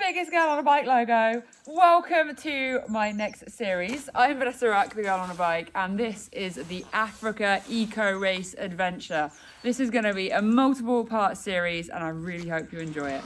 biggest girl on a bike logo. Welcome to my next series. I'm Vanessa Ruck, the girl on a bike, and this is the Africa Eco Race Adventure. This is going to be a multiple part series, and I really hope you enjoy it.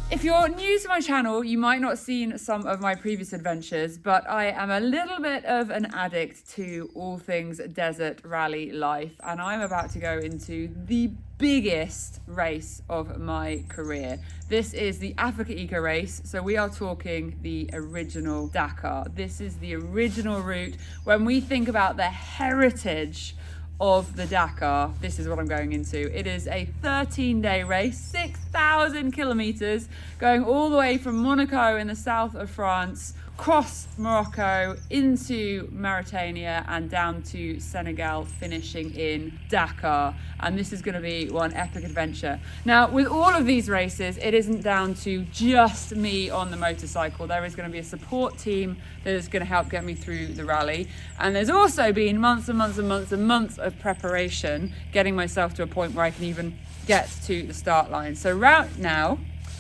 If you're new to my channel, you might not have seen some of my previous adventures, but I am a little bit of an addict to all things desert rally life, and I'm about to go into the biggest race of my career. This is the Africa Eco Race, so we are talking the original Dakar. This is the original route. When we think about the heritage of the Dakar, this is what I'm going into. It is a 13-day race, 6,000 kilometers, going all the way from Monaco in the south of France, across Morocco, into Mauritania, and down to Senegal, finishing in Dakar. And this is going to be one epic adventure. Now, with all of these races, it isn't down to just me on the motorcycle. There is going to be a support team that is going to help get me through the rally. And there's also been months and months and months and months of preparation, getting myself to a point where I can even get to the start line. So right now,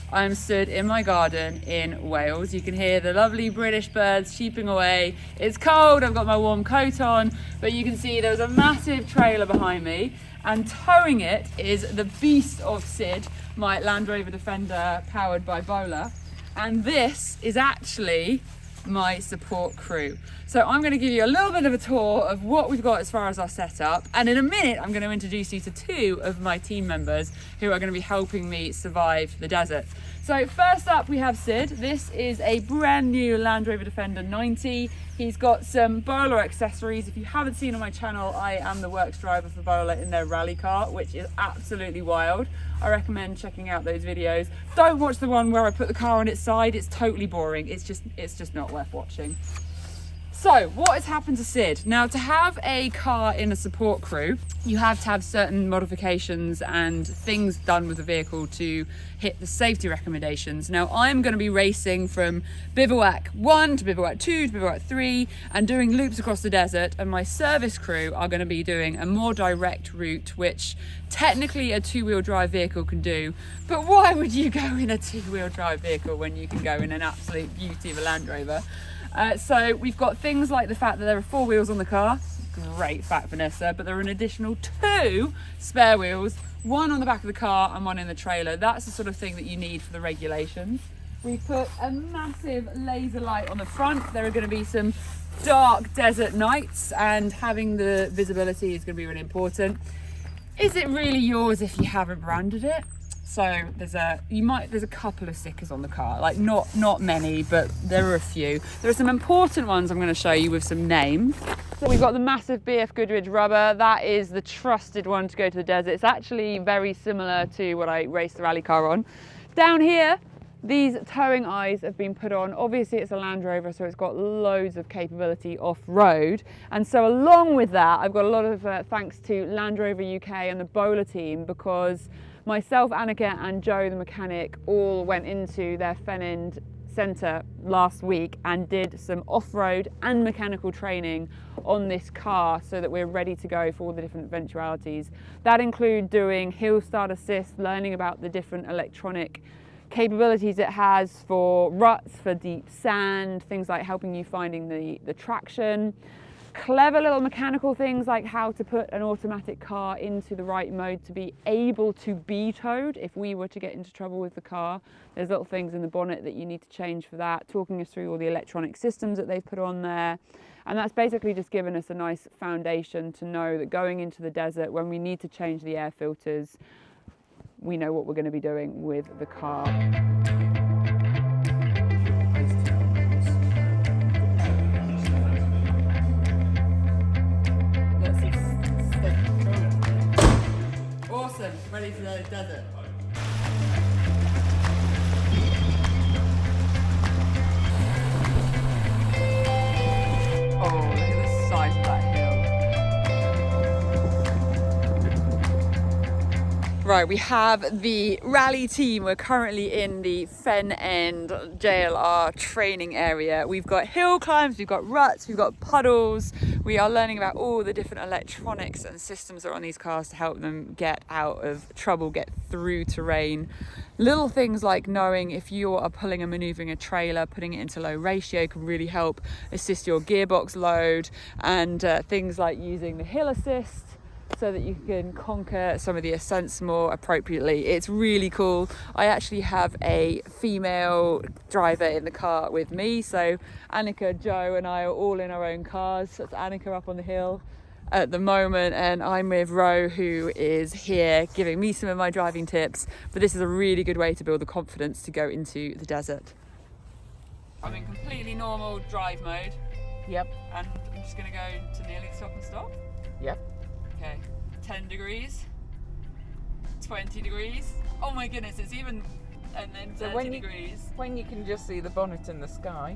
I'm stood in my garden in Wales. You can hear the lovely British birds sheeping away. It's cold, I've got my warm coat on, but you can see there's a massive trailer behind me, and towing it is the beast of Sid, my Land Rover Defender powered by Bowler. And this is actually my support crew. So I'm going to give you a little bit of a tour of what we've got as far as our setup, and in a minute I'm going to introduce you to two of my team members who are going to be helping me survive the desert. So first up we have Sid. This is a brand new Land Rover Defender 90. He's got some Bowler accessories. If you haven't seen on my channel, I am the works driver for Bowler in their rally car, which is absolutely wild. I recommend checking out those videos. Don't watch the one where I put the car on its side. It's totally boring. It's just not worth watching. So what has happened to Sid? Now, to have a car in a support crew, you have to have certain modifications and things done with the vehicle to hit the safety recommendations. Now, I'm going to be racing from bivouac 1 to bivouac 2 to bivouac 3 and doing loops across the desert, and my service crew are going to be doing a more direct route, which technically a two-wheel drive vehicle can do. But why would you go in a two-wheel drive vehicle when you can go in an absolute beauty of a Land Rover? So we've got things like the fact that there are 4 wheels on the car. Great fact, Vanessa, but there are an additional 2 spare wheels, 1 on the back of the car and 1 in the trailer. That's the sort of thing that you need for the regulations. We put a massive laser light on the front. There are going to be some dark desert nights, and having the visibility is going to be really important. Is it really yours if you haven't branded it? So there's a couple of stickers on the car, like not many, but there are a few. There are some important ones I'm going to show you with some names. So we've got the massive BF Goodrich rubber. That is the trusted one to go to the desert. It's actually very similar to what I raced the rally car on. Down here, these towing eyes have been put on. Obviously it's a Land Rover, so it's got loads of capability off-road. And so along with that, I've got a lot of thanks to Land Rover UK and the Bowler team, because myself, Anika and Joe, the mechanic, all went into their Fen End centre last week and did some off-road and mechanical training on this car so that we're ready to go for all the different eventualities. That include doing hill start assist, learning about the different electronic capabilities it has for ruts, for deep sand, things like helping you finding the traction. Clever little mechanical things like how to put an automatic car into the right mode to be able to be towed if we were to get into trouble with the car. There's little things in the bonnet that you need to change for that, talking us through all the electronic systems that they've put on there. And that's basically just given us a nice foundation to know that going into the desert, when we need to change the air filters, we know what we're going to be doing with the car. Awesome, ready for the desert. Oh, look at the size of that hill. Right, we have the rally team. We're currently in the Fen End JLR training area. We've got hill climbs, we've got ruts, we've got puddles. We are learning about all the different electronics and systems that are on these cars to help them get out of trouble, get through terrain. Little things like knowing if you are pulling and maneuvering a trailer, putting it into low ratio can really help assist your gearbox load, and things like using the hill assist so that you can conquer some of the ascents more appropriately. It's really cool. I actually have a female driver in the car with me, so Anika, Jo and I are all in our own cars. That's Anika up on the hill at the moment, and I'm with Ro, who is here giving me some of my driving tips. But this is a really good way to build the confidence to go into the desert. I'm in completely normal drive mode. Yep. And I'm just going to go to nearly stop and stop. Yep. Okay, 10 degrees, 20 degrees. Oh my goodness, it's even, and then 30 degrees. When you can just see the bonnet in the sky,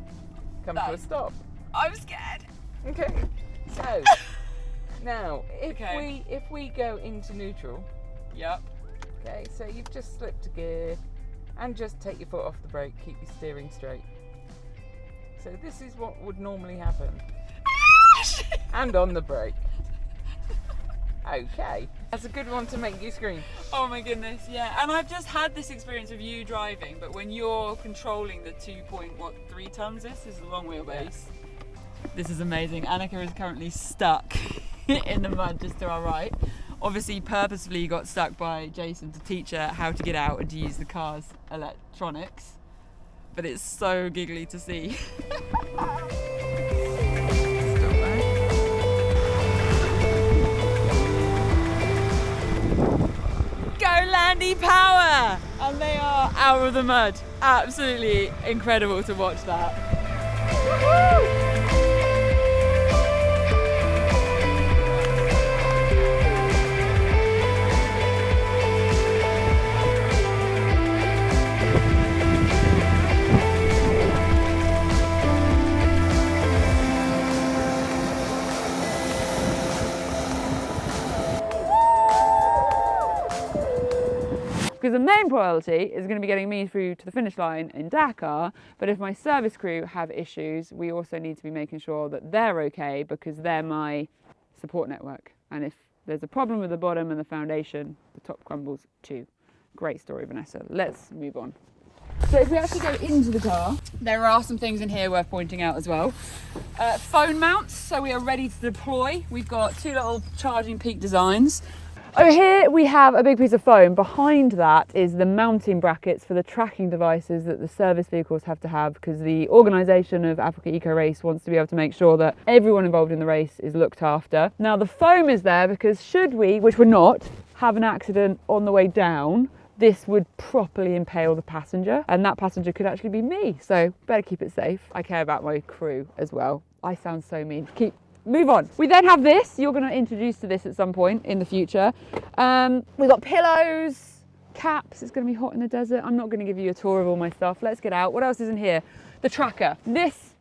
come to a stop. I'm scared. Okay, so now if we go into neutral. Yep. Okay, so you've just slipped a gear and just take your foot off the brake, keep your steering straight. So this is what would normally happen. And on the brake. Okay, that's a good one to make you scream. Oh my goodness, yeah. And I've just had this experience of you driving, but when you're controlling the 2.3 tons, this is a long wheelbase. This is amazing. Anika is currently stuck in the mud just to our right. Obviously, purposefully got stuck by Jason to teach her how to get out and to use the car's electronics. But it's so giggly to see. Go Landy Power! And they are out of the mud. Absolutely incredible to watch that. Woo-hoo! Because the main priority is going to be getting me through to the finish line in Dakar, but if my service crew have issues, we also need to be making sure that they're okay, because they're my support network. And if there's a problem with the bottom and the foundation, the top crumbles too. Great story, Vanessa. Let's move on. So if we actually go into the car, there are some things in here worth pointing out as well. Phone mounts, so we are ready to deploy. We've got two little charging peak designs. Over here we have a big piece of foam. Behind that is the mounting brackets for the tracking devices that the service vehicles have to have, because the organisation of Africa Eco Race wants to be able to make sure that everyone involved in the race is looked after. Now the foam is there because should we, which we're not, have an accident on the way down, this would properly impale the passenger, and that passenger could actually be me, so better keep it safe. I care about my crew as well. I sound so mean. Move on. We then have this. You're going to introduce to this at some point in the future. We've got pillows, caps. It's going to be hot in the desert. I'm not going to give you a tour of all my stuff. Let's get out. What else is in here? The tracker. This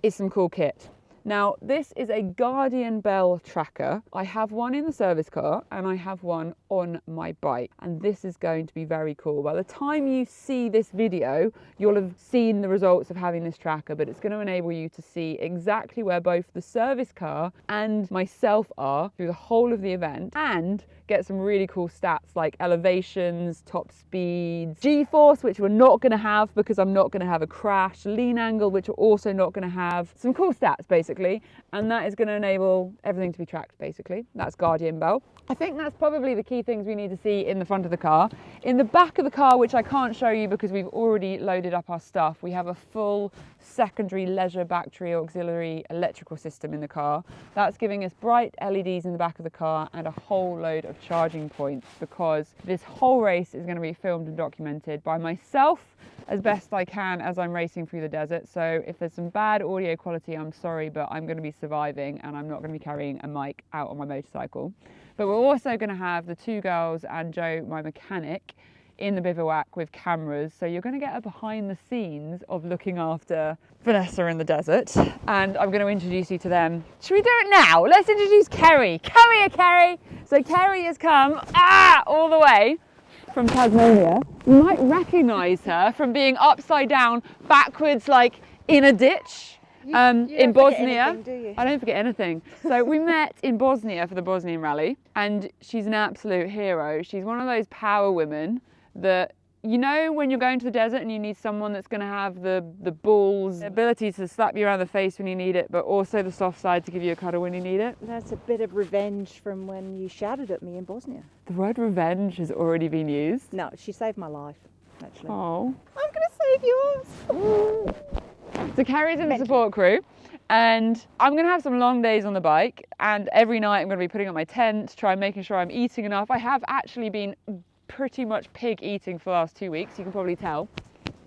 is some cool kit. Now, this is a Guardian Bell tracker. I have one in the service car and I have one on my bike, and this is going to be very cool. By the time you see this video, you'll have seen the results of having this tracker, but it's going to enable you to see exactly where both the service car and myself are through the whole of the event, and get some really cool stats like elevations, top speeds, G-force, which we're not going to have because I'm not going to have a crash, lean angle, which we're also not going to have. Some cool stats basically, and that is going to enable everything to be tracked basically. That's Guardian Bell. I think that's probably the key things we need to see in the front of the car. In the back of the car, which I can't show you because we've already loaded up our stuff, we have a full secondary leisure battery auxiliary electrical system in the car. That's giving us bright LEDs in the back of the car and a whole load of charging points, because this whole race is going to be filmed and documented by myself as best I can as I'm racing through the desert. So if there's some bad audio quality, I'm sorry, but I'm going to be surviving and I'm not going to be carrying a mic out on my motorcycle. But we're also going to have the two girls and Jo, my mechanic, in the bivouac with cameras. So you're going to get a behind the scenes of looking after Vanessa in the desert. And I'm going to introduce you to them. Should we do it now? Let's introduce Kerry. Come here, Kerry. So Kerry has come all the way from Tasmania, you might recognise her from being upside down, backwards, like in a ditch. You in don't forget Bosnia. anything, do you? I don't forget anything. So we met in Bosnia for the Bosnian rally, and she's an absolute hero. She's one of those power women that, you know, when you're going to the desert and you need someone that's going to have the balls, the ability to slap you around the face when you need it, but also the soft side to give you a cuddle when you need it. That's a bit of revenge from when you shouted at me in Bosnia. The word revenge has already been used. No, she saved my life, actually. Oh. I'm going to save yours. So Carrie's in the support crew, and I'm going to have some long days on the bike, and every night I'm going to be putting up my tent, making sure I'm eating enough. I have actually been pretty much pig eating for the last 2 weeks, you can probably tell.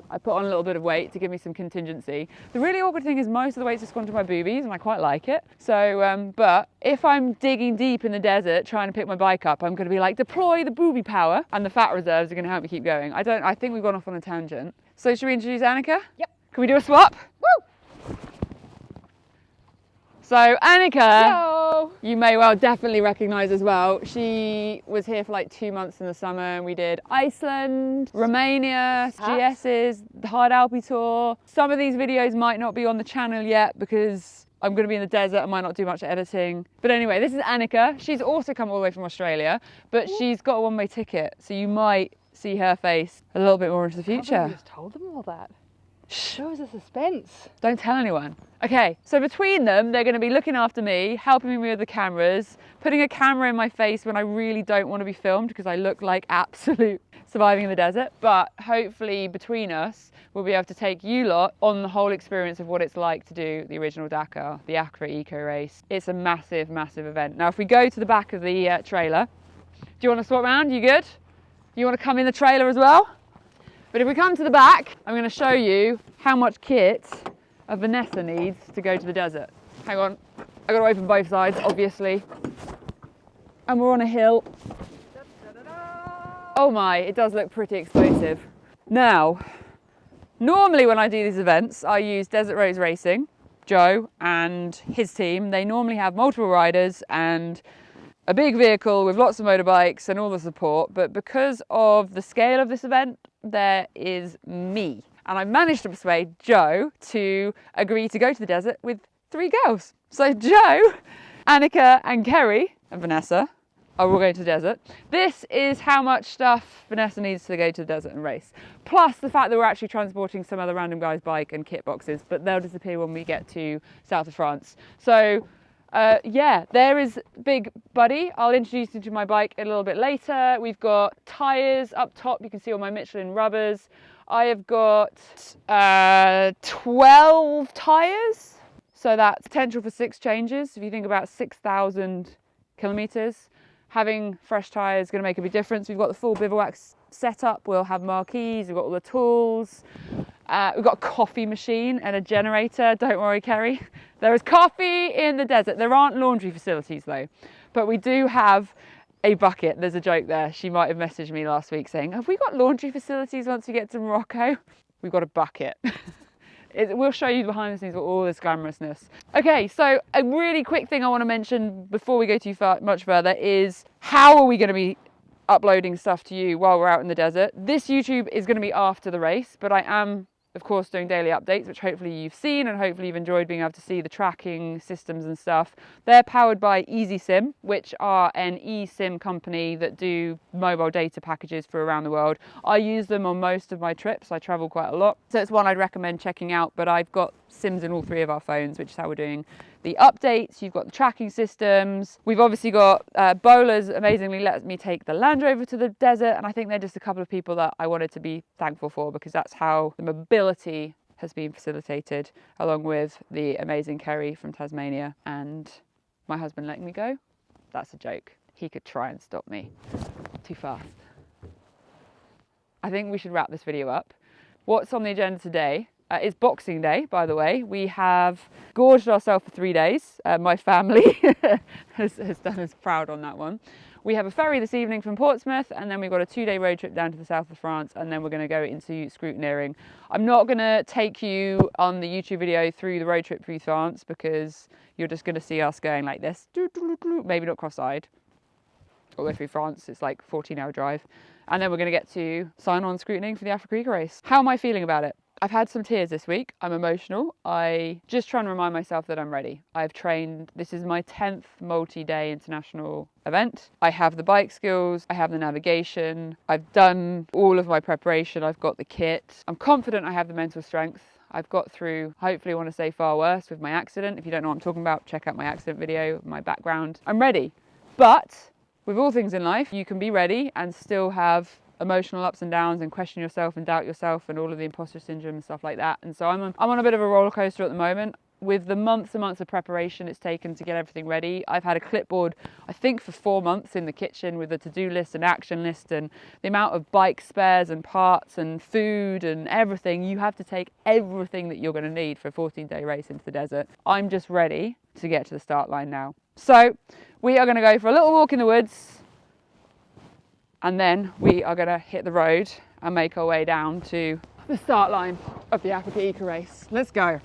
I put on a little bit of weight to give me some contingency. The really awkward thing is most of the weight's just gone to my boobies, and I quite like it. So, but if I'm digging deep in the desert trying to pick my bike up, I'm going to be like, deploy the booby power, and the fat reserves are going to help me keep going. I think we've gone off on a tangent. So should we introduce Anika? Yep. Can we do a swap? Woo! So Anika, Yo! you may well definitely recognise as well. She was here for like 2 months in the summer, and we did Iceland, Romania, GS's, the Hard Alpi tour. Some of these videos might not be on the channel yet because I'm going to be in the desert. I might not do much editing. But anyway, this is Anika. She's also come all the way from Australia, but she's got a one-way ticket, so you might see her face a little bit more into the future. I just told them all that. Show us a suspense. Don't tell anyone. Okay, so between them, they're going to be looking after me, helping me with the cameras, putting a camera in my face when I really don't want to be filmed because I look like absolute surviving in the desert. But hopefully between us, we'll be able to take you lot on the whole experience of what it's like to do the original Dakar, the Accra Eco Race. It's a massive, massive event. Now, if we go to the back of the trailer, do you want to swap around? You good? You want to come in the trailer as well? But if we come to the back, I'm going to show you how much kit a Vanessa needs to go to the desert. Hang on, I've got to open both sides, obviously. And we're on a hill. Oh my, it does look pretty explosive. Now, normally when I do these events, I use Desert Rose Racing, Joe and his team. They normally have multiple riders and a big vehicle with lots of motorbikes and all the support, but because of the scale of this event, there is me. And I managed to persuade Joe to agree to go to the desert with 3 girls. So Joe, Anika and Kerry and Vanessa are all going to the desert. This is how much stuff Vanessa needs to go to the desert and race. Plus the fact that we're actually transporting some other random guy's bike and kit boxes, but they'll disappear when we get to south of France. So yeah, there is Big Buddy. I'll introduce you to my bike a little bit later. We've got tyres up top. You can see all my Michelin rubbers. I have got 12 tyres. So that's potential for 6 changes. If you think about 6,000 kilometres, having fresh tyres is going to make a big difference. We've got the full bivouac set up. We'll have marquees. We've got all the tools. We've got a coffee machine and a generator. Don't worry, Kerry. There is coffee in the desert. There aren't laundry facilities though, but we do have a bucket. There's a joke there. She might have messaged me last week saying, have we got laundry facilities once we get to Morocco? We've got a bucket. We'll show you behind the scenes with all this glamorousness. Okay, so a really quick thing I want to mention before we go too much further is how are we going to be uploading stuff to you while we're out in the desert? This YouTube is going to be after the race, but I am of course doing daily updates, which hopefully you've seen and hopefully you've enjoyed being able to see the tracking systems and stuff. They're powered by EasySim, which are an eSIM company that do mobile data packages for around the world. I use them on most of my trips. I travel quite a lot, so it's one I'd recommend checking out. But I've got SIMs in all 3 of our phones, which is how we're doing the updates. You've got the tracking systems. We've obviously got Bowlers amazingly let me take the Land Rover to the desert, and I think they're just a couple of people that I wanted to be thankful for because that's how the mobility has been facilitated, along with the amazing Kerry from Tasmania and my husband letting me go. That's a joke. He could try and stop me. Too fast. I think we should wrap this video up. What's on the agenda today? It's Boxing Day, by the way. We have gorged ourselves for 3 days. My family has done us proud on that one. We have a ferry this evening from Portsmouth, and then we've got a 2-day road trip down to the south of France, and then we're going to go into scrutineering. I'm not going to take you on the YouTube video through the road trip through France because you're just going to see us going like this, maybe not cross-eyed. All the way through France, it's like a 14-hour drive. And then we're going to get to sign on scrutining for the Africa race. How am I feeling about it? I've had some tears this week. I'm emotional. I just trying to remind myself that I'm ready. I've trained, this is my 10th multi-day international event. I have the bike skills, I have the navigation, I've done all of my preparation, I've got the kit. I'm confident I have the mental strength. I've got through, hopefully I want to say far worse with my accident. If you don't know what I'm talking about, check out my accident video, my background. I'm ready. But with all things in life, you can be ready and still have emotional ups and downs and question yourself and doubt yourself and all of the imposter syndrome and stuff like that. And so I'm on a bit of a roller coaster at the moment. With the months and months of preparation it's taken to get everything ready, I've had a clipboard, I think for 4 months in the kitchen with a to-do list and action list and the amount of bike spares and parts and food and everything. You have to take everything that you're going to need for a 14-day race into the desert. I'm just ready to get to the start line now. So we are going to go for a little walk in the woods, and then we are going to hit the road and make our way down to the start line of the Africa race. Let's go.